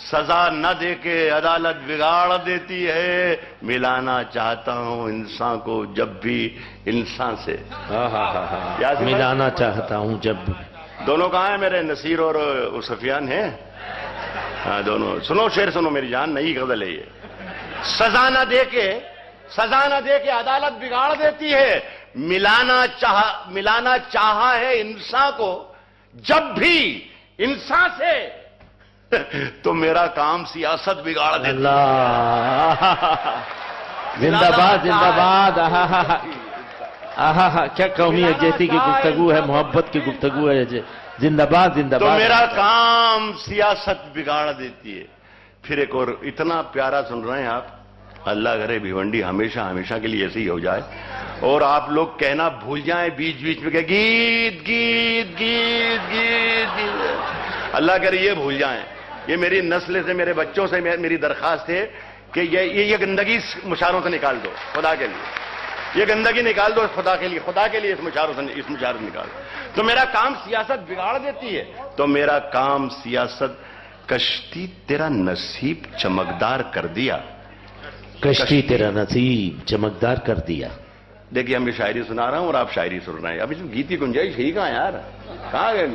سزا نہ دے کے عدالت بگاڑ دیتی ہے، ملانا چاہتا ہوں انسان کو جب بھی انسان سے۔ ملانا چاہتا ہوں جب بھی۔ دونوں کہاں ہیں میرے نصیر اور سفیان ہیں؟ ہاں دونوں۔ سنو شعر سنو میری جان، نئی غزل ہے یہ۔ سزا نہ دے کے عدالت بگاڑ دیتی ہے، ملانا چاہا ہے انسان کو جب بھی انسان سے، تو میرا کام سیاست بگاڑ دیتی ہے۔ اللہ زندہ باد زندہ باد۔ کیا قومی یکجہتی کی گفتگو ہے، محبت کی گفتگو ہے۔ زندہ باد زندہ باد۔ تو میرا کام سیاست بگاڑ دیتی ہے۔ پھر ایک اور اتنا پیارا سن رہے ہیں آپ، اللہ کرے بھیونڈی ہمیشہ ہمیشہ کے لیے ایسے ہی ہو جائے، اور آپ لوگ کہنا بھول جائیں بیچ بیچ میں کہ گیت گیت گیت گیت گیت، اللہ کرے یہ بھول جائیں۔ یہ میری نسل سے، میرے بچوں سے میری درخواست ہے کہ یہ گندگی مشاعروں سے نکال دو خدا کے لیے، یہ گندگی نکال دو خدا کے لیے اس مشاعروں سے نکال دو۔ تو میرا کام سیاست بگاڑ دیتی ہے، تو میرا کام سیاست، کشتی تیرا نصیب چمکدار کر دیا، کشتی تیرا نصیب چمکدار کر دیا۔ دیکھیے ہم یہ شاعری سنا رہا ہوں اور آپ شاعری سن رہے ہیں، اب اس میں گیت کی گنجائش ہے کہاں یار؟ کہاں گئے؟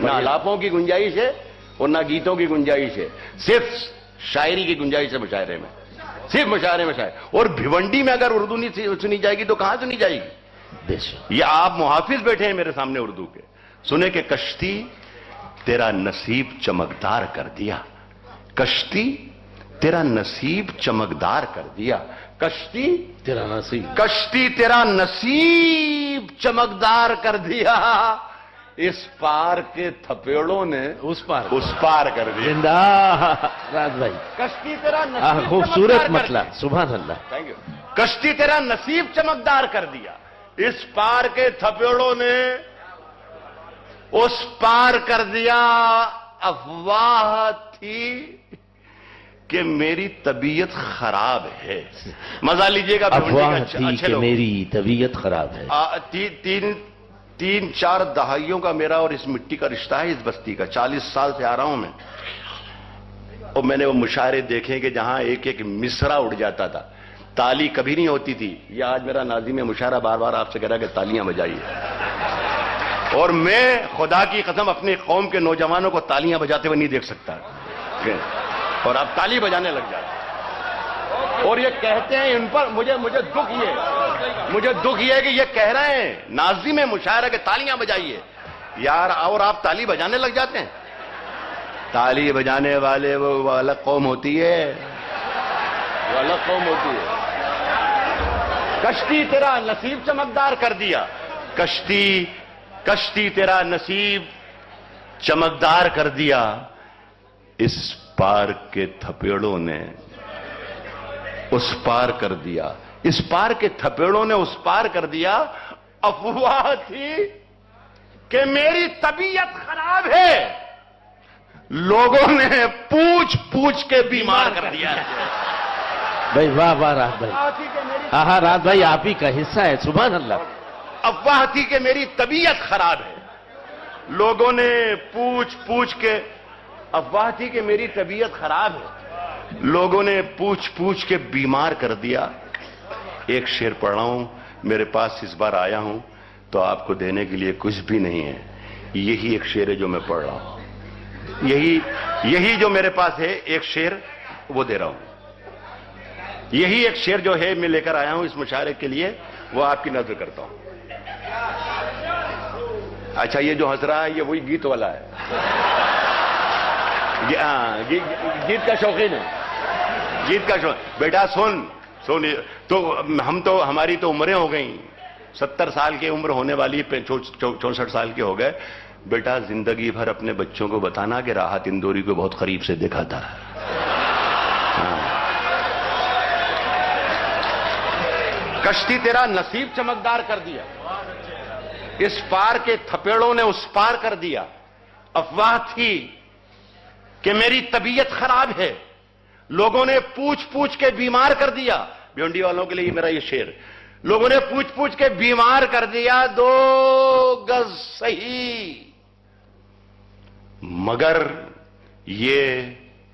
نہ الاپوں کی گنجائش ہے اور نہ گیتوں کی گنجائش ہے، صرف شاعری کی گنجائش ہے مشاعرے میں، صرف مشاعرے میں شاعر۔ اور بھیونڈی میں اگر اردو نہیں سنی جائے گی تو کہاں سنی جائے گی؟ یہ آپ محافظ بیٹھے ہیں میرے سامنے اردو کے، سنے کہ کشتی تیرا نصیب چمکدار کر دیا، کشتی تیرا نصیب چمکدار کر دیا، کشتی تیرا نصیب، کشتی تیرا نصیب چمکدار کر دیا، اس پار کے تھپیڑوں نے اس پار کر دیا۔ زندہ راز بھائی، کشتی تیرا نصیب خوبصورت مطلب، سبحان اللہ۔ Thank you. کشتی تیرا نصیب چمکدار کر دیا، اس پار کے تھپیڑوں نے اس پار کر دیا، افواہ تھی کہ میری طبیعت خراب ہے۔ مزہ لیجئے گا، افواہ تھی کہ میری طبیعت خراب ہے۔ تین چار دہائیوں کا میرا اور اس مٹی کا رشتہ ہے، اس بستی کا، 40 سال سے آ رہا ہوں میں، اور میں نے وہ مشاعرے دیکھے کہ جہاں ایک ایک مصرع اڑ جاتا تھا، تالی کبھی نہیں ہوتی تھی۔ یہ آج میرا ناظم مشاعرہ بار بار آپ سے کہہ رہا کہ تالیاں بجائیے، اور میں خدا کی قسم اپنی قوم کے نوجوانوں کو تالیاں بجاتے ہوئے نہیں دیکھ سکتا، اور آپ تالی بجانے لگ جاتے، اور یہ کہتے ہیں ان پر مجھے دکھ یہ ہے کہ یہ کہہ رہے ہیں ناظم مشاعرہ کہ تالیاں بجائیے یار، اور آپ تالی بجانے لگ جاتے ہیں۔ تالی بجانے والے وہ الگ قوم ہوتی ہے، وہ الگ قوم ہوتی ہے۔ کشتی تیرا نصیب چمکدار کر دیا، کشتی تیرا نصیب چمکدار کر دیا، اس پار کے تھپیڑوں نے اس پار کر دیا، اس پار کے تھپیڑوں نے اس پار کر دیا، افواہ تھی کہ میری طبیعت خراب ہے، لوگوں نے پوچھ پوچھ کے بیمار کر دیا ہے۔ بھائی واہ واہ راحت بھائی، ہاں راحت بھائی آپ ہی کا حصہ ہے، سبحان اللہ۔ افواہ تھی کہ میری طبیعت خراب ہے، لوگوں نے پوچھ پوچھ کے، افواہ تھی کہ میری طبیعت خراب ہے، لوگوں نے پوچھ پوچھ کے بیمار کر دیا۔ ایک شعر پڑھ رہا ہوں، میرے پاس اس بار آیا ہوں تو آپ کو دینے کے لیے کچھ بھی نہیں ہے، یہی ایک شعر ہے جو میں پڑھ رہا ہوں، یہی جو میرے پاس ہے ایک شعر وہ دے رہا ہوں، یہی ایک شعر جو ہے میں لے کر آیا ہوں اس مشاعرے کے لیے، وہ آپ کی نظر کرتا ہوں۔ اچھا یہ جو ہنس رہا ہے یہ وہی گیت والا ہے، گیت کا شوقین ہے، گیت کا شوق۔ بیٹا سن تو ہماری تو عمریں ہو گئیں، 70 سال کی عمر ہونے والی، 64 سال کے ہو گئے۔ بیٹا زندگی بھر اپنے بچوں کو بتانا کہ راحت اندوری کو بہت قریب سے دیکھا تھا۔ کشتی تیرا نصیب چمکدار کر دیا، اس پار کے تھپیڑوں نے اس پار کر دیا، افواہ تھی کہ میری طبیعت خراب ہے، لوگوں نے پوچھ پوچھ کے بیمار کر دیا۔ بھیونڈی والوں کے لیے میرا یہ شعر، لوگوں نے پوچھ پوچھ کے بیمار کر دیا، 2 گز صحیح مگر یہ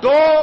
2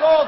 2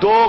2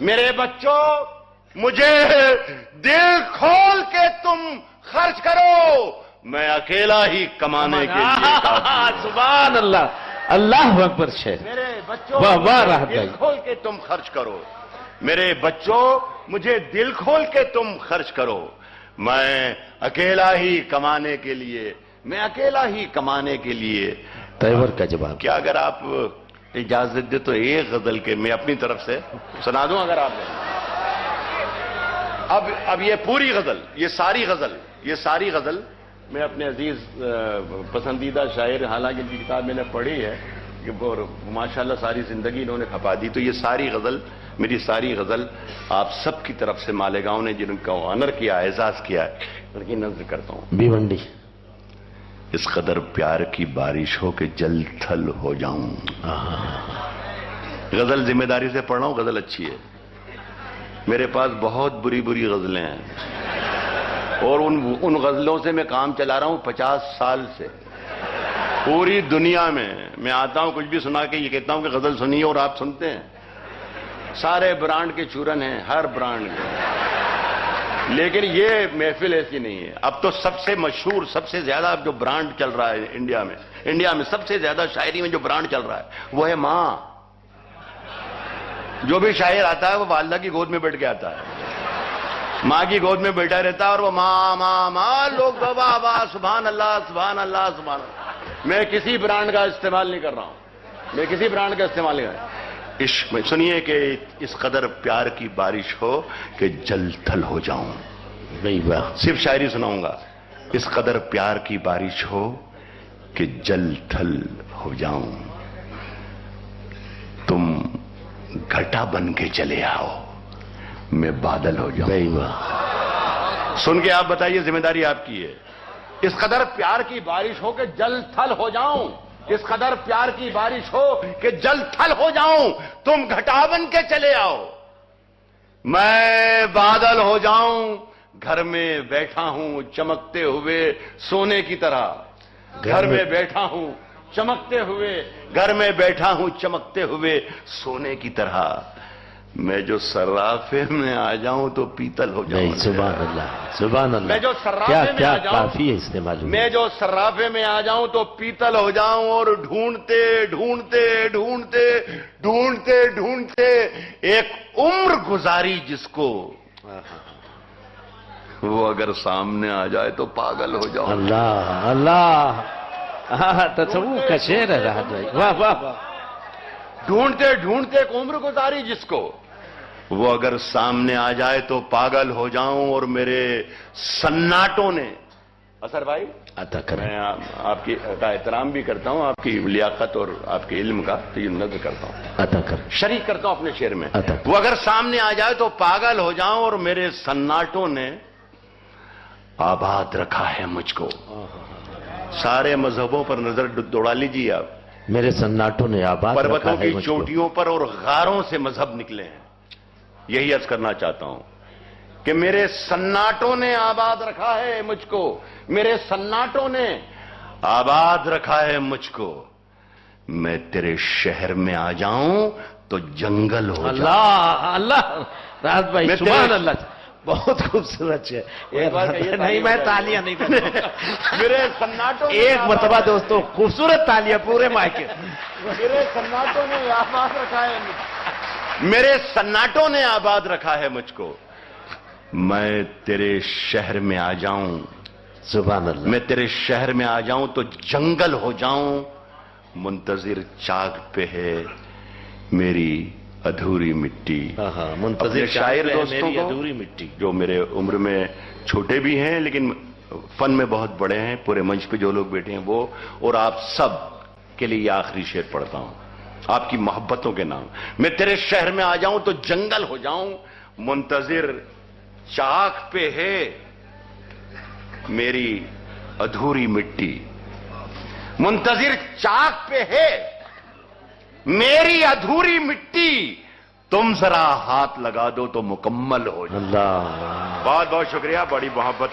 میرے بچوں مجھے دل کھول کے تم خرچ کرو، میں اکیلا ہی کمانے کے لیے سبحان اللہ، اللہ اکبر شیر، میرے بچوں واہ واہ راحت بھائی، دل کھول کے تم خرچ کرو، میرے بچوں مجھے دل کھول کے تم خرچ کرو، میں اکیلا ہی کمانے کے لیے، تیور کا جواب۔ کیا اگر آپ اجازت دے تو ایک غزل کے میں اپنی طرف سے سنا دوں اگر آپ اب یہ پوری غزل، یہ ساری غزل میں اپنے عزیز پسندیدہ شاعر، حالانکہ ان کی کتاب میں نے پڑھی ہے اور ماشاءاللہ ساری زندگی انہوں نے کھپا دی، تو یہ ساری غزل، میری ساری غزل آپ سب کی طرف سے مالیگاؤں نے جن کا آنر کیا، اعزاز کیا ہے، ان کی نظر کرتا ہوں۔ بھیونڈی۔ اس قدر پیار کی بارش ہو کہ جل تھل ہو جاؤں۔ غزل ذمہ داری سے پڑھ رہا ہوں، غزل اچھی ہے، میرے پاس بہت بری غزلیں ہیں اور ان غزلوں سے میں کام چلا رہا ہوں 50 سال سے، پوری دنیا میں آتا ہوں، کچھ بھی سنا کے یہ کہتا ہوں کہ غزل سنیے اور آپ سنتے ہیں، سارے برانڈ کے چورن ہیں، ہر برانڈ کے، لیکن یہ محفل ایسی نہیں ہے۔ اب تو سب سے مشہور، سب سے زیادہ جو برانڈ چل رہا ہے انڈیا میں سب سے زیادہ شاعری میں جو برانڈ چل رہا ہے وہ ہے ماں۔ جو بھی شاعر آتا ہے وہ والدہ کی گود میں بیٹھ کے آتا ہے، ماں کی گود میں بیٹھا رہتا ہے اور وہ ماں ماں ماں، لوگ واہ واہ، سبحان اللہ سبحان اللہ سبحان اللہ۔ میں کسی برانڈ کا استعمال نہیں کر رہا ہوں، عشق میں سنیے کہ اس قدر پیار کی بارش ہو کہ جل تھل ہو جاؤں۔ صرف شاعری سناؤں گا۔ اس قدر پیار کی بارش ہو کہ جل تھل ہو جاؤں، تم گھٹا بن کے چلے آؤ، میں بادل ہو جاؤں۔ سن کے آپ بتائیے، ذمہ داری آپ کی ہے۔ اس قدر پیار کی بارش ہو کہ جل تھل ہو جاؤں، اس قدر پیار کی بارش ہو کہ جل تھل ہو جاؤں، تم گھٹا بن کے چلے آؤ، میں بادل ہو جاؤں۔ گھر میں بیٹھا ہوں چمکتے ہوئے سونے کی طرح، گھر میں بیٹھا ہوں چمکتے ہوئے سونے کی طرح، میں جو صرافے میں آ جاؤں تو پیتل ہو جاؤں۔ سبحان اللہ سبحان اللہ، میں جو صرافے میں آ جاؤں، کافی ہے استعمال، میں جو صرافے میں آ جاؤں تو پیتل ہو جاؤں، اور ڈھونڈتے ایک عمر گزاری جس کو، وہ اگر سامنے آ جائے تو پاگل ہو جاؤں۔ اللہ اللہ، تصوف کا شعر ہے راحت بھائی، واہ واہ واہ۔ ڈھونڈتے ایک عمر گزاری جس کو، وہ اگر سامنے آ جائے تو پاگل ہو جاؤں، اور میرے سناٹوں نے، اثر بھائی عطا کریں، میں آپ کی کا احترام بھی کرتا ہوں، آپ کی لیاقت اور آپ کے علم کا تو یہ نظر کرتا ہوں، عطا کر، شریک کرتا ہوں اپنے شعر میں۔ عطا کر۔ وہ اگر سامنے آ جائے تو پاگل ہو جاؤں، اور میرے سناٹوں نے آباد رکھا ہے مجھ کو۔ سارے مذہبوں پر نظر دوڑا لیجیے آپ، میرے سناٹوں نے آباد رکھا پروتوں ہے کی مجھ کو۔ چوٹیوں پر اور غاروں سے مذہب نکلے ہیں۔ یہی عرض کرنا چاہتا ہوں کہ میرے سناٹوں نے آباد رکھا ہے مجھ کو، میرے سناٹوں نے آباد رکھا ہے مجھ کو، میں تیرے شہر میں آ جاؤں تو جنگل ہو جاؤں۔ اللہ اللہ، راحت بھائی میں سبحان تیرے- اللہ، بہت خوبصورت ہے۔ نہیں، میں تالیاں نہیں کروں گا۔ میرے سناٹوں نے ایک آباد- مرتبہ دوستوں، خوبصورت تالیاں پورے مائکے۔ میرے سناٹوں نے آباد رکھا ہے میرے سناٹوں نے آباد رکھا ہے مجھ کو، میں تیرے شہر میں آ جاؤں، سبحان اللہ، میں تیرے شہر میں آ جاؤں تو جنگل ہو جاؤں، منتظر چاک پہ ہے میری ادھوری مٹی۔ منتظر اپنے شاعر ہے دوستوں میری کو، ادھوری مٹی، جو میرے عمر میں چھوٹے بھی ہیں لیکن فن میں بہت بڑے ہیں، پورے منچ پہ جو لوگ بیٹھے ہیں وہ، اور آپ سب کے لیے یہ آخری شعر پڑھتا ہوں آپ کی محبتوں کے نام۔ میں تیرے شہر میں آ جاؤں تو جنگل ہو جاؤں، منتظر چاک پہ ہے میری ادھوری مٹی، منتظر چاک پہ ہے میری ادھوری مٹی، تم ذرا ہاتھ لگا دو تو مکمل ہو جائے۔ اللہ، بہت بہت شکریہ، بڑی محبت